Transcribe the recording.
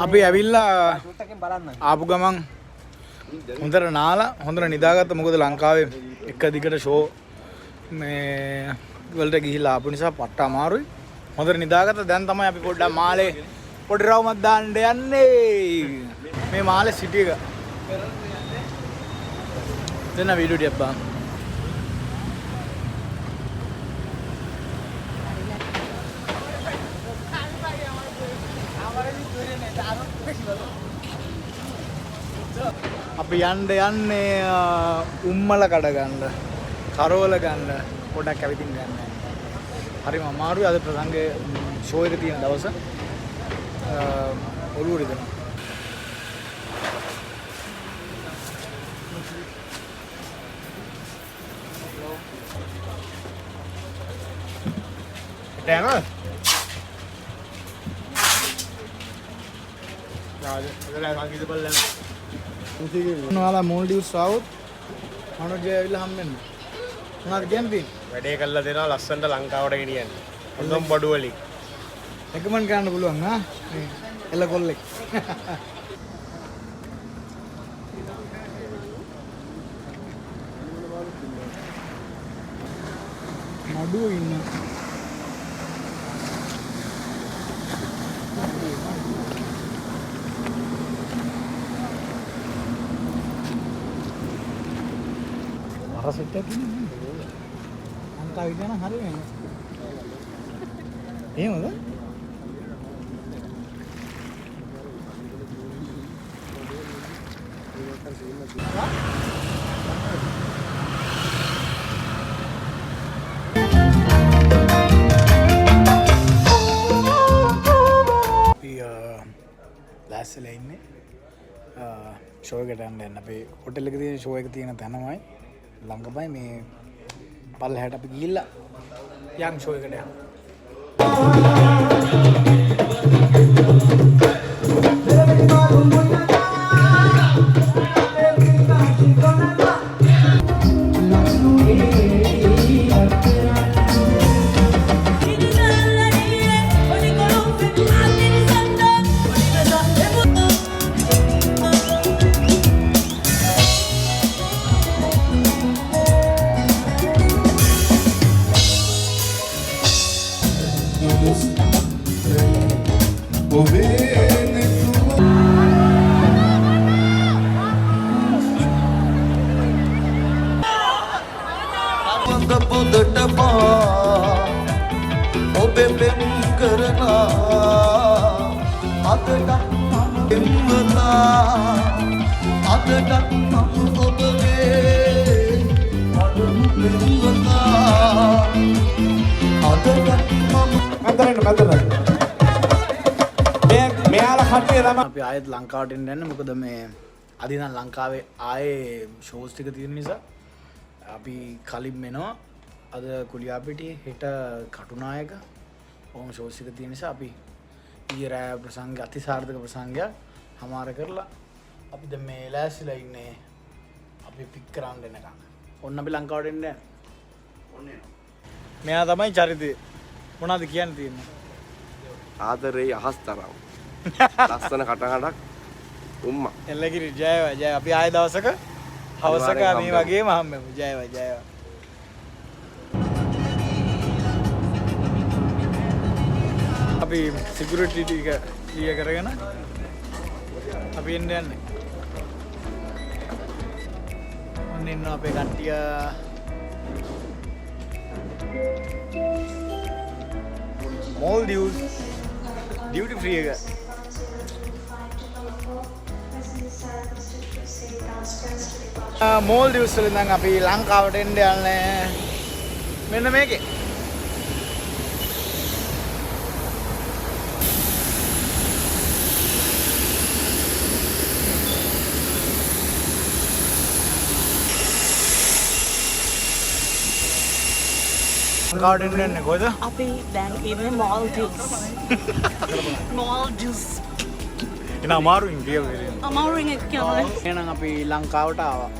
අපි ඇවිල්ලා ආපු ගමන් හොඳට නාලා හොඳට නිදාගත්ත. මොකද ලංකාවේ එක දිගට ෂෝ මේ වලට ගිහිල්ලා ආපු නිසා පට්ට අමාරුයි. හොඳට නිදාගත්ත. දැන් තමයි අපි පොඩ්ඩක් මාලේ පොඩි රවුමක් දාන්න යන්නේ. මේ මාලේ සිටි එක දෙන්න වීඩියෝ ටිකක් බලන්න. අපි යන්නේ උම්මල කඩ ගන්න, කරවල ගන්න, පොඩක් ඇවිදින් ගන්න. හරිම අමාරුයි. අද ප්‍රසංගයේ ෂෝ එක තියෙන දවස ඔළුව රිදෙනවා. Dana. Nala Maldives South. How do you happen? Not camping. වැඩේ කළා දෙනවා ලස්සනට ලංකාවට ගෙනියන්න. හොඳම බඩු වලින්. Recommend කරන්න පුළුවන් නා. එළ කොල්ලෙක්. මඩුව ඉන්න. Set එකක් නේ. අන්තා විදින හරියන්නේ. එහෙමද? ලෑස්තිලා ඉන්නේ. ෂෝ එකට යන්න අපේ හොටෙල් එකේ තියෙන ෂෝ එක තියෙන තැනමයි. ළඟමයි මේ පල්ලෙහාට අපි ගිහිල්ලා යන් ෂෝ එකට යනවා. අපි ආයෙත් ලංකාවට එන්න යන්නේ. මොකද මේ අද ඉඳන් ලංකාවේ ආයේ ෂෝස් ටික තියෙන නිසා අපි කලින් එනවා. අද කුලියාපිටියේ හෙට කටුනායක ඔහොම ෂෝස් ටික තියෙන නිසා අපි ඊයේ රෑ ප්‍රසංග අතිසාර්ථක ප්‍රසංගයක් හමාර කරලා අපි දැන් මේ ලෑස්තිලා ඉන්නේ. අපි පික් කරන්න එනකන්. ඔන්න අපි ලංකාවට එන්න යන්නේ. ඔන්න එනවා. මෙයා තමයි චරිතය. මොනවද කියන්න තියෙන්නේ? ආදරේ අහස් තරම්. ලස්සන කටහඬක් උම්මා. එල්ලගිරි ජයවා ජය. අපි ආයෙ දවසක හවසක මේ වගේම හම්බෙමු. ජයවා ජයවා. අපි සිකියුරිටි ටික ක්ලියර් කරගෙන අපි එන්න යන්නේ. ඔන්න ඉන්න අපේ කට්ටිය. Maldives duty free එක. Maldives වලින් දැන් අපි ලංකාවට එන්න යන්නේ. මෙන්න මේකේ. ලංකාවට එන්න යන්නේ කොහෙද? අපි දැන් ඉන්නේ Maldives. Maldives. එන අමාරුවෙන් කියවෙන්නේ. අමාරුවෙන් කියන්නේ. එහෙනම් අපි ලංකාවට ආවා.